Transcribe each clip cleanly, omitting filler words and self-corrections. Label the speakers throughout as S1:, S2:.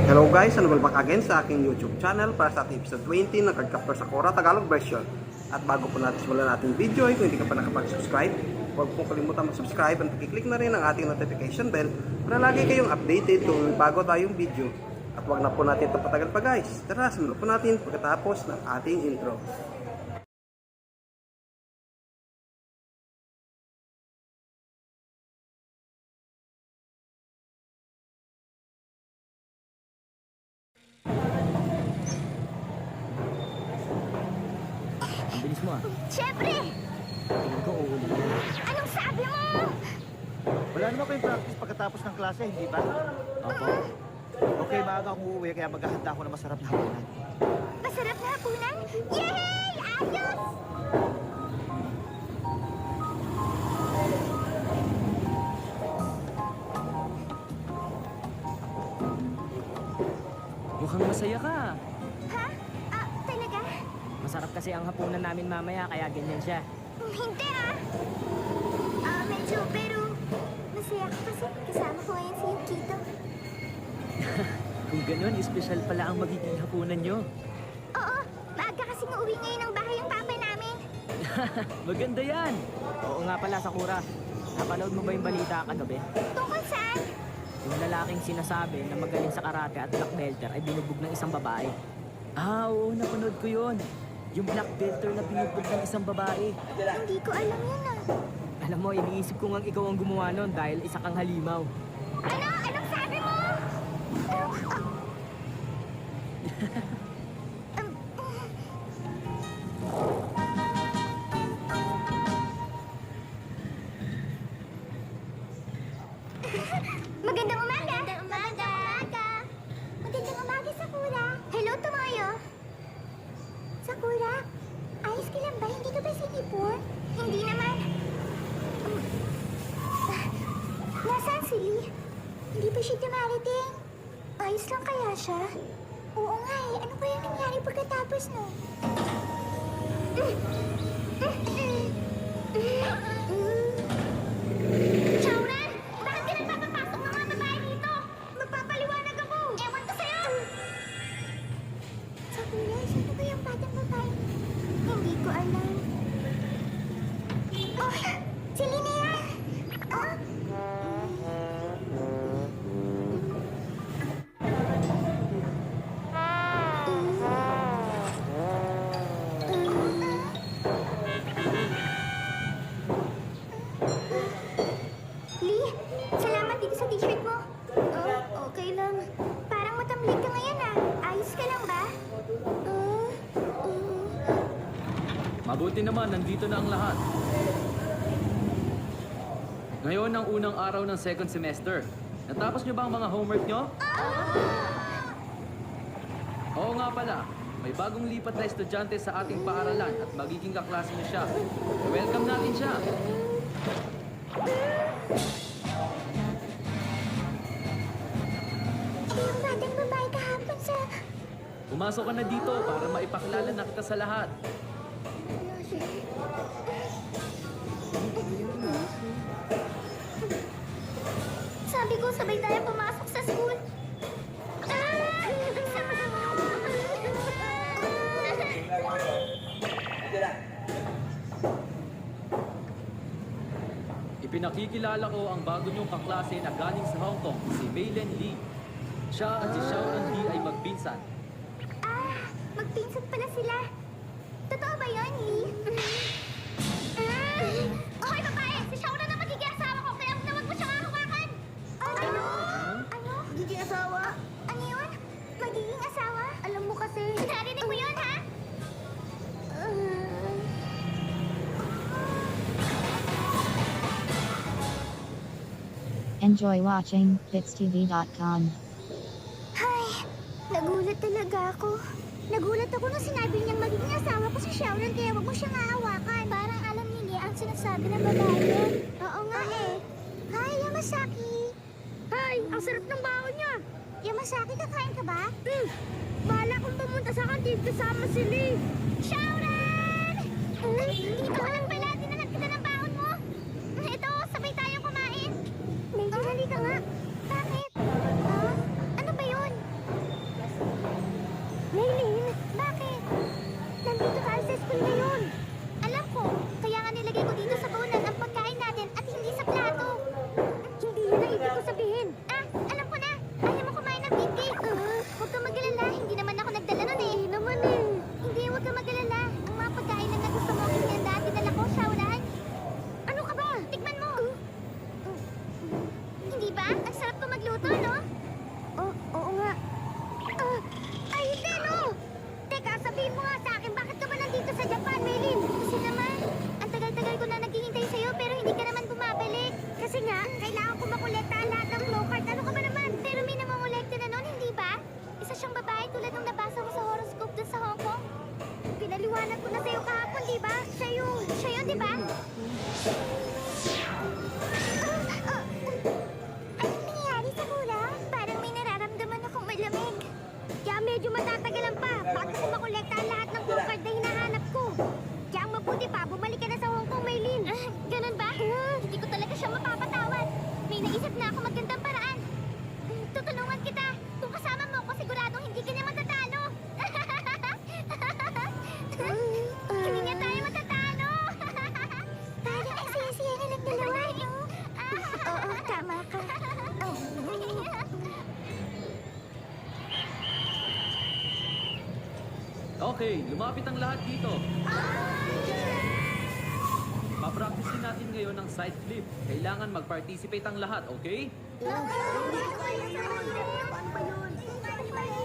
S1: Hello guys, and welcome back again sa aking YouTube channel para sa ating episode 20 ng Cardcaptor Sakura Tagalog version. At bago po natin simulan ating video, kung hindi ka pa nakapag-subscribe, huwag pong kalimutan mag-subscribe at i-click na rin ang ating notification bell para lagi kayong updated kung may bago tayong video. At huwag na po natin ito patagal pa guys. Tara, simulan po natin pagkatapos ng ating intro.
S2: Bilis mo ah.
S3: Siyempre!
S2: Tingin ko uulit yan.
S3: Anong sabi mo?
S4: Wala naman kayong practice pagkatapos ng klase, hindi ba?
S2: Opo.
S4: Okay, maaga akong uuwi kaya maghahanda ako ng masarap na hapunan.
S3: Masarap na hapunan? Yay! Ayos!
S2: Mukhang masaya ka.
S3: Ha? Talaga?
S2: Masarap kasi ang hapunan namin mamaya kaya ganyan siya.
S3: Hindi medyo pero masaya ko kasi kasama ko ngayon si Yukito.
S2: Kung ganun, espesyal pala ang magiging hapunan nyo.
S3: Oo, maaga kasi uuwi ngayon ng bahay yung papa namin.
S2: Maganda yan. Oo nga pala, Sakura. Napanood mo ba yung balita kagabi?
S3: Tungkol saan?
S2: Yung lalaking sinasabi na magaling sa karate at black belter ay binugbog ng isang babae. Oo, napanood ko yun. Yung black belter na binugbog ng isang babae.
S3: Hindi ko alam yun
S2: Alam mo, iniisip ko nga ikaw ang gumawa nun dahil isa kang halimaw.
S3: Ano? Anong sabi mo? Magandang umaga! Magandang umaga! Magandang umaga, Sakura! Hello, Tomoyo! Sakura, ayos ka lang ba? Hindi ka ba sinipon? Hindi naman. Nasaan si Lee? Hindi pa siya dumarating? Ayos lang kaya siya? Oo nga ano kaya nangyari pagkatapos no? Shaoran! Bakit ka nagpapapasok ng mga babae dito? Magpapaliwanag ako! Ewan ko sa'yo! Sakura, sino ba yung batang babae? Hindi ko alam. Oh, si Linnea! Lee, salamat dito sa t-shirt mo. Okay lang. Parang matamlay ka ngayon Ayos ka lang ba?
S5: Mabuti naman, nandito na ang lahat. Ngayon ang unang araw ng second semester. Natapos nyo ba ang mga homework nyo? Oo nga pala, may bagong lipat na estudyante sa ating paaralan at magiging kaklase niyo siya. Welcome natin siya.
S3: Yung batang babae kahapon sa...
S5: Pumasok ka na dito para maipakilala na kita sa lahat.
S3: Sabi ko, sabay tayo pumasok sa school. Sama mo.
S5: Ipinakikilala ko ang bago niyong kaklase na galing sa Hong Kong, si Maylen Lee. Siya at si Xiaoran Lee ay magpinsan.
S3: Magpinsan pala sila. Totoo ba yun, Lee? Okay, babae! Si Shaoran na magiging asawa ko, kaya huwag mo siyang hahawakan! Ano? Ano?
S4: Magiging asawa?
S3: Ano yun? Magiging asawa? Alam mo kasi... Narinig mo yun, ha?
S6: Enjoy watching PitsTV.com.
S3: Ay, nagulat talaga ako. Nagulat ako nung sinabi niyang magiging asawa ko si Shaoran kaya wag mo siyang aawakan. Parang alam niya ang sinasabi ng babae. Oo nga Hi, Yamasaki. Hi, ang sarap ng baon niya. Yamasaki, kakain ka ba? Bala kong pumunta sa kantin kasama si Lee. Shaoran! Dito ka lang pala. Dinalad kita ng baon mo. Ito, sabay tayong kumain. Halika nga. Bakit? Ano ba yun? medyo matatagalan pa bago ko makolekta ang lahat ng clue card na hinahanap ko. Kaya ang mabuti pa, bumalik ka na sa Hong Kong, Maylin. Ganun ba? Hindi ko talaga siya mapapatawad. May naisip na ako magandang paraan. Tutulungan kita. Kung kasama mo ako, siguradong hindi ka niya matatalo. Hindi niya tayo matatalo. Parang ang saya-saya nilang dalawa, no? Oo, tama ka.
S5: Okay, lumapit ang lahat dito. Papracticein natin ngayon ng side flip. Kailangan mag-participate ang lahat, okay?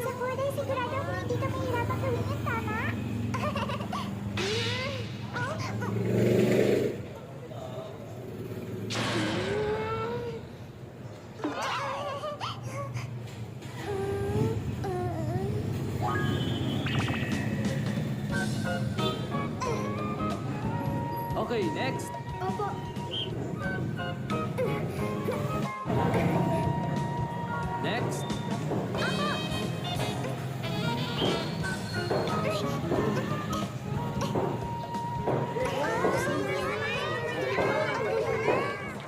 S3: Sa kulay, sigurado ako hindi ka mahirapan gawin yan, tama?
S5: Okay, next.
S3: Opo.
S5: Next.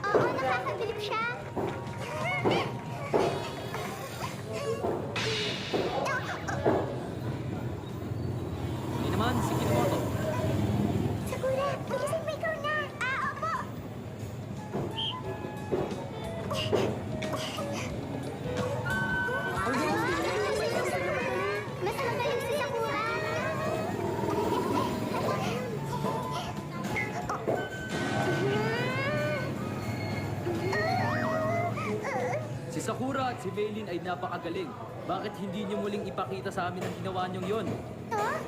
S3: Oo, nakakabilib siya.
S5: Hindi naman, si Kinomoto.
S3: Sakura, magising mo ikaw na. Opo. Mas magaling si Sakura.
S5: Si Sakura at si Maylin ay napakagaling. Bakit hindi niyo muling ipakita sa amin ang ginawa niyong yon?
S3: Huh?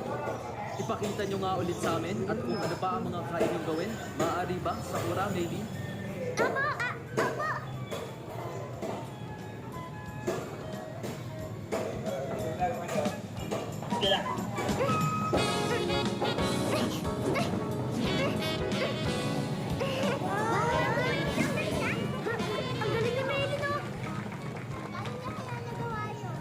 S5: Ipakita niyo nga ulit sa amin at kung ano pa ang mga kaya niyong gawin. Maaari ba, Sakura, Maylin?
S3: Opo, opo. Ang galing ni Maylin, oh. Paano niya kaya nagawa yun?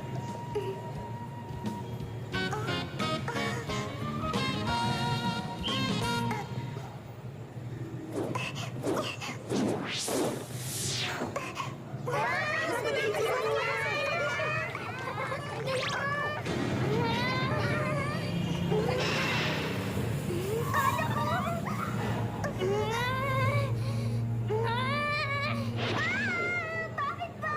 S3: Bakit ba?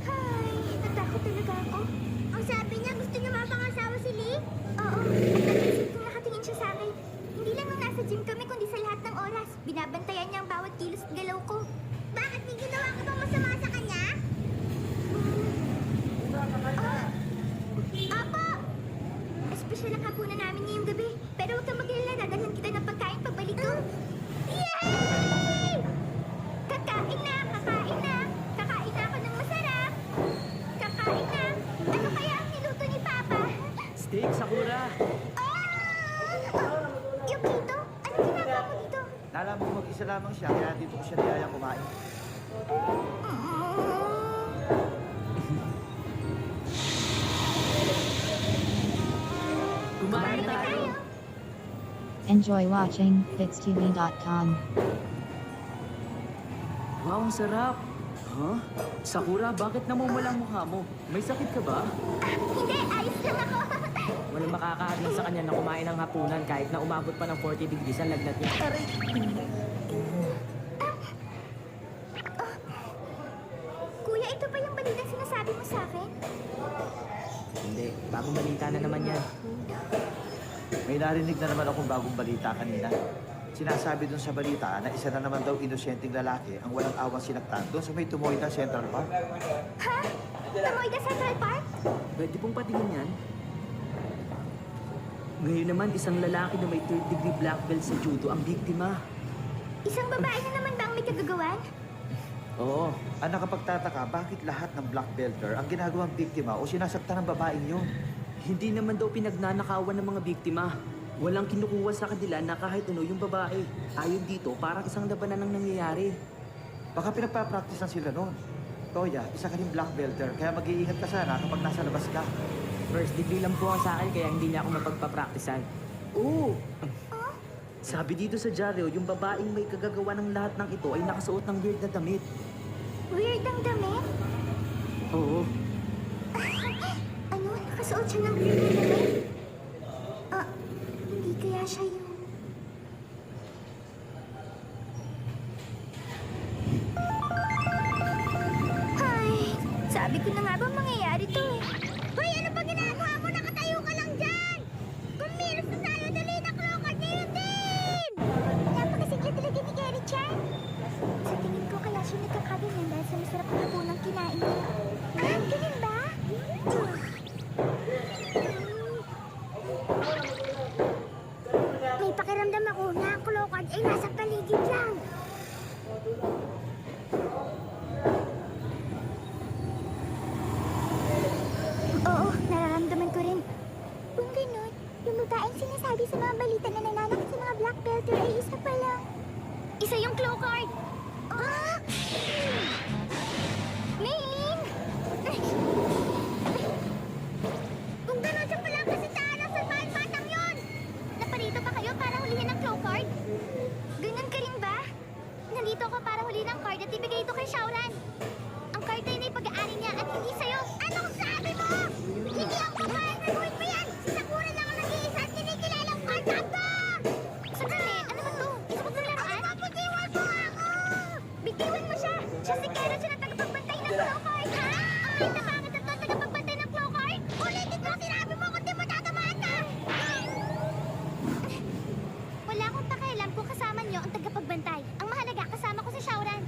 S3: Ay, natakot talaga ako. Ang sabi niya, gusto niya mapangasawa si Lee? Oo, at naisip kong nakatingin siya sa akin. Hindi lang nung nasa gym kami, kundi sa lahat ng oras. Binabantayan niya ang bawat kilos at galaw ko. Bakit may ginawa ko bang masama sa kanya? Apo! Espesyal ang hapunan namin ngayong gabi. Pero huwag kang mag-alala, dadalhan kita ng pagkain pagbalik ko. Yay! Kakain na! Kakain na! Kakain na ako ng masarap! Kakain na! Ano kaya ang niluto ni Papa?
S2: Steak, Sakura.
S3: Yukito, ano ginagawa mo dito?
S4: Nalaman ko mag-isa lamang siya, kaya dito ko siya niyaya kumain.
S2: Kumain na tayo.
S6: Enjoy watching PitsTV.com.
S2: Wow, ang sarap. Huh? Sakura, bakit namumulang mukha mo? May sakit ka ba?
S3: Hindi, ayos lang ako.
S2: Walang makakaagin sa kanya na kumain ng hapunan kahit na umabot pa ng 40 degrees ang lagnat niya. Aray!
S3: Kuya, ito pa yung balitang sinasabi mo sa akin?
S2: Hindi, bagong balita na naman yan.
S4: May narinig na naman akong bagong balita kanina. Sinasabi dun sa balita na isa na naman daw inosenteng lalaki ang walang awang sinaktan doon sa may Tumoyda Central Park.
S3: Ha? Tamoyda Central Park?
S2: Pwede pong patingin yan. Ngayon naman, isang lalaki na may 3rd degree black belt sa judo ang biktima.
S3: Isang babae na naman ba ang may kagagawan?
S2: Oo,
S4: Ang nakapagtataka, bakit lahat ng black belter ang ginagawang biktima o sinasaktan ng babaeng yun?
S2: hindi naman daw pinagnanakawan ng mga biktima. Walang kinukuha sa kanila na kahit ano yung babae. Ayon dito, parang isang labanan ang nangyayari.
S4: Baka pinagpapracticean sila noon. Toya, isa ka rin black belter, kaya mag-iingat ka sana kapag nasa labas ka.
S2: First degree lang po ang sa akin kaya hindi niya ako mapagpapraktisan.
S5: Oo! Sabi dito sa dyaryo, yung babaeng may kagagawa ng lahat ng ito ay nakasuot ng weird na damit.
S3: Weird ang damit?
S5: Oo.
S3: Ano? Nakasuot siya ng weird na damit? Hindi kaya siya yung... Ay, sabi ko na nga bang mangyayari to eh. Hoy, ano ba ginagawa mo? Nakatayo ka lang dyan! Kumilos na tayo, dali na Clockard na yun din! Napakasigla talaga ni Gary Chan. Sa tingin ko kaya siya nagkakaganyan dahil sa masarap na punang kinain niya. Ganun ba? May pakiramdam ako na ang Clockard ay nasa paligid lang. Oo, nararamdaman ko rin. Kung ganun, yung babaeng sinasabi sa mga balita na nananakit sa mga black belter ay isa pa lang. Isa yung Clockard! Ah! Maylin! Kung ganun siya pala kasi tahanan sa bahay batang yun! Naparito pa kayo para hulihin ang Clockard? Ganun ka rin ba? Nandito ako para hulihin ang card at ibigay ito kay Shaoran. Ang card na yun ay pag-aari niya at hindi sa'yo. Anong sabi mo? Hindi ako papayag na gawin mo yan! Si Sakura lang ang nag-iisa at kinikilalang card ako! Sandali, ano ba to? Gusto mo ba laruan? Ano ba? Bitiwan mo ako! Bitiwan mo siya! Siya si Kero siya na tagapagbantay ng Clockard, ha? Ang may tapangat na to ang tagapagbantay ng Clockard? Ulitin mo, sinabi mo kung di mo tatamaan ka! Wala akong pakialam kung kasama niyo ang tagapagbantay. Ang mahalaga, kasama ko si Shaoran.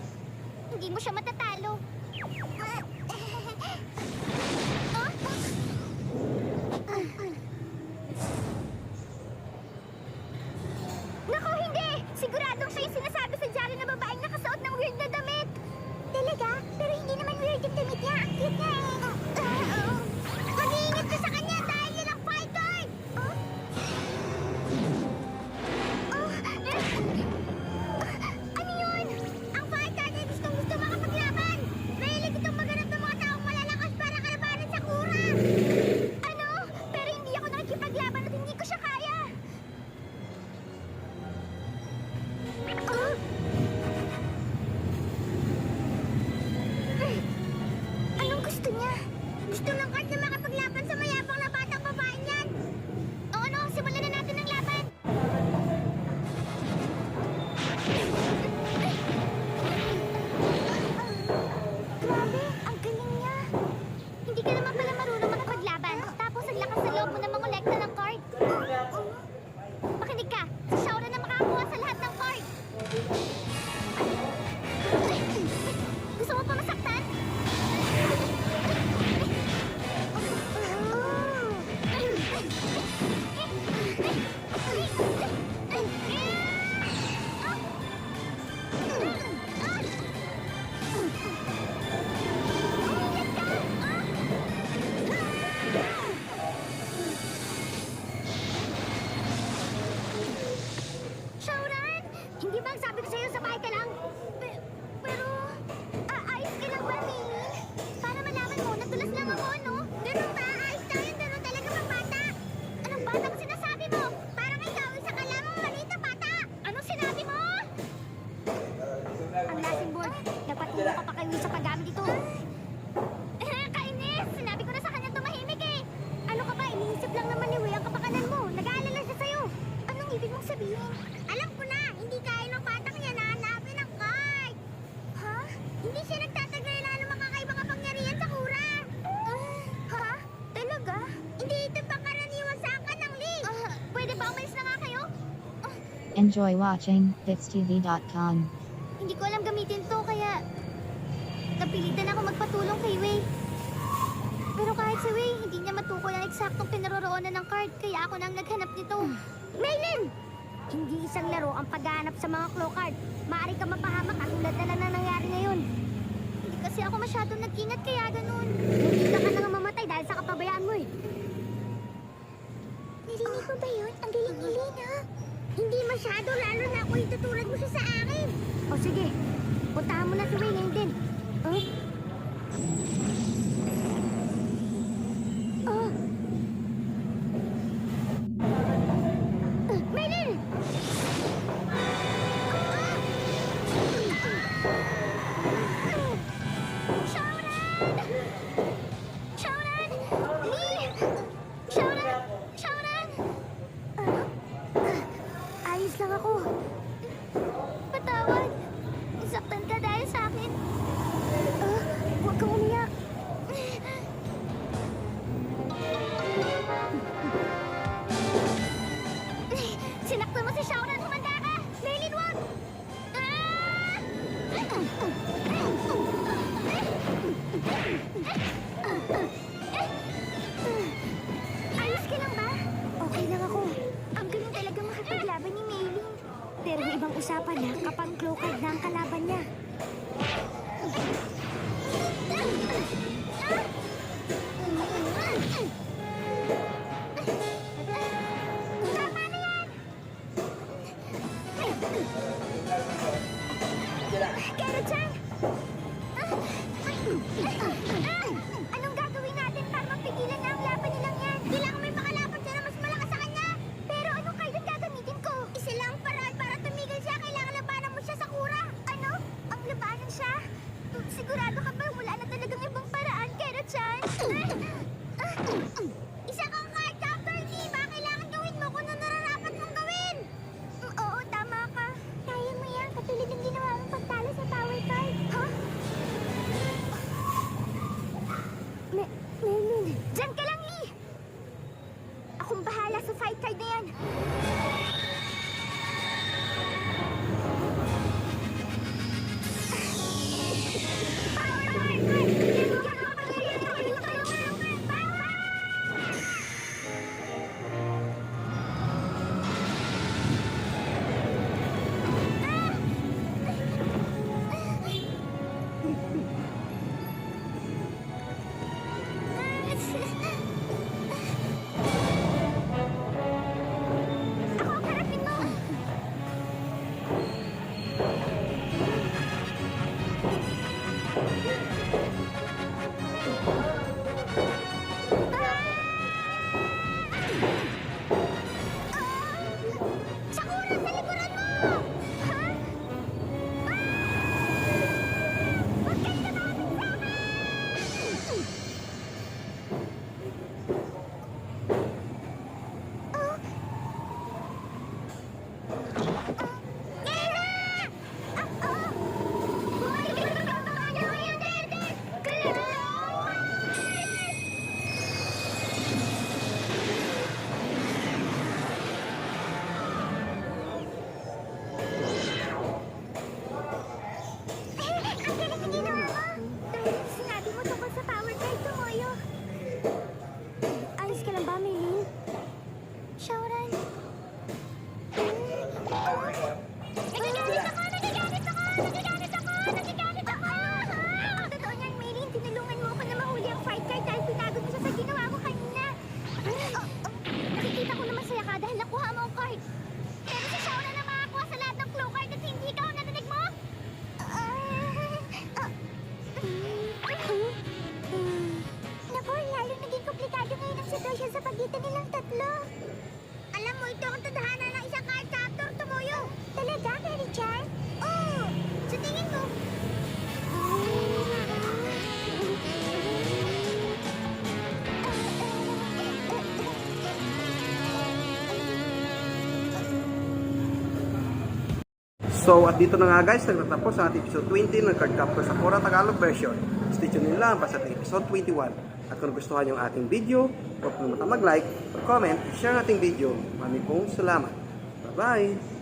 S3: Hindi mo siya matatalo. Naku, hindi! Siguradong siya yung sinasabi sa dyaryo na babaeng nakasuot ng weird na damit. Talaga? Pero hindi naman weird yung damit niya. Ang cute niya eh. Mag-iingat ka sa kanya dahil yun ang fighter! Ano yun? Ang fighter ay gustong-gusto makapaglaban! Mahilig itong maganap ng mga taong malalakas para kalabanan sa Kura! Ano? Pero hindi ako nakikipaglaban at hindi ko siya kaya! Anong gusto niya? Gusto ng card na makapaglaban sa mayabang na batang babae niyan! O ano, simulan na natin ang laban! Grabe, ang galing niya! Hindi ka naman pala marunong makapaglaban. Tapos ang lakas sa loob mo na mangolekta ng card. Makinig ka, si Shaoran na makakuha sa lahat ng card. Gusto mo pa masaktan? Shaoran! Hindi ba ang sabi ko sa'yo, sabay ka lang? Pero, ayos ka lang ba, Maylin? Para malaman mo, nadulas lang ako, no? Ganun ba? Ayos tayo, ganun talaga pang bata. Anong batang sinasabi mo? Parang ikaw, isa ka lamang maliit na bata. Anong sinabi mo? Ang lasing board. Dapat hindi ka pa kayo sa paggamit ito. Kainis! Sinabi ko na sa kanya tumahimik eh. Ano ka ba? Iniisip lang naman ni Wei ang kapakanan mo. Nag-aalala siya sa'yo. Anong ibig mong sabihin? Alam ko na! Hindi kaya ng batang niya na hanapin ang card! Ha? Hindi siya nagtatagal na ng mga kakaibang kapangyarihan sa Kura! Ha? Talaga? Hindi ito pangkaraniwan sa angkan ng Lee! Pwede ba umalis na nga kayo?
S6: Enjoy watching FitsTV.com.
S3: Hindi ko alam gamitin to, kaya napilitan ako magpatulong kay Wei. Pero kahit si Wei, hindi niya matukoy ang eksaktong pinaroroonan ng card, kaya ako nang naghanap nito. Maylin! Hindi isang laro ang paghahanap sa mga Clockard. Maaari ka mapahamak katulad na lang na nangyari ngayon. Hindi kasi ako masyadong nag-ingat kaya ganun. Hindi ka na nga mamatay dahil sa kapabayaan mo eh. Narinig mo ba yun? Ang galing-galing ha? Hindi masyado, lalo na ako itutulad mo siya sa akin. O sige, puntahan mo na si Wei ngayon din. Shaoran! Lee! Shaoran! Shaoran! Ayos lang ako. Patawad. Saktan ka dahil sa akin. Huwag kang umiyak. Sinaktan mo si Shaoran. Humanda ka! Maylin, wag! Ayos ka lang ba? Okay lang ako. Ang galing talaga makipaglaban ni Maylin. Pero may ibang usapan na kapag claw card na ang kalaban niya. Tama na yan! Kero-chan! Anong gagawin natin para mapigilan na ang laban nilang yan? Kailangan may makalaban siya na mas malakas sa kanya. Pero anong kailan gagamitin ko? Isa lang ang paraan para tumigil siya. Kailangan labanan mo siya sa kura. Ano? Ang labanan siya? Sigurado ka ba wala na talagang ibang paraan, Kero-chan? Isa kang card captor, di ba? Kailangan gawin mo kung ano nararapat mong gawin. Oo, tama ka. Kaya mo yan, katulad ng ginawa mong pagtalo sa tower card. Huh? Melin. Diyan ka lang, Lee! Akong bahala sa fight card na yan. Power Ako ang harapin mo! Sakura, sa likuran mo! Ha? Huwag kang tumapit sa akin! Ang galing na ginawa mo! Dahil sinabi mo tungkol sa power card, Tomoyo. Ayos ka lang ba, Maylin? Shaoran? Nagagamit ako! Nagagamit ako! Nagagamit ako! Nagagamit ako! Totoo niyan, Maylin. Tinulungan mo ako na mahuli ang fight card dahil pinagod mo siya sa ginawa ko kanina. Nakikita ko naman saya ka dahil nakuha mo ang card. Pero si Shaoran na makakuha sa lahat ng claw card at hindi ka ang narinig mo? Naku, lalo naging komplikado ngayon ang sitwasyon sa pagitan nilang tatlo. Alam mo, ito ang tadhana ng isang card captor, Tomoyo. Talaga, Keri-chan? Oo. Sa tingin mo?
S1: So at dito na nga guys, nagtatapos sa ating episode 20 ng Card Captor Sakura Tagalog version. Stay tuned nyo lang pa sa ating episode 21. At kung gustuhan yung ating video, huwag kalimutan mag-like, mag-comment, share nating video. Maraming pong salamat. Bye-bye!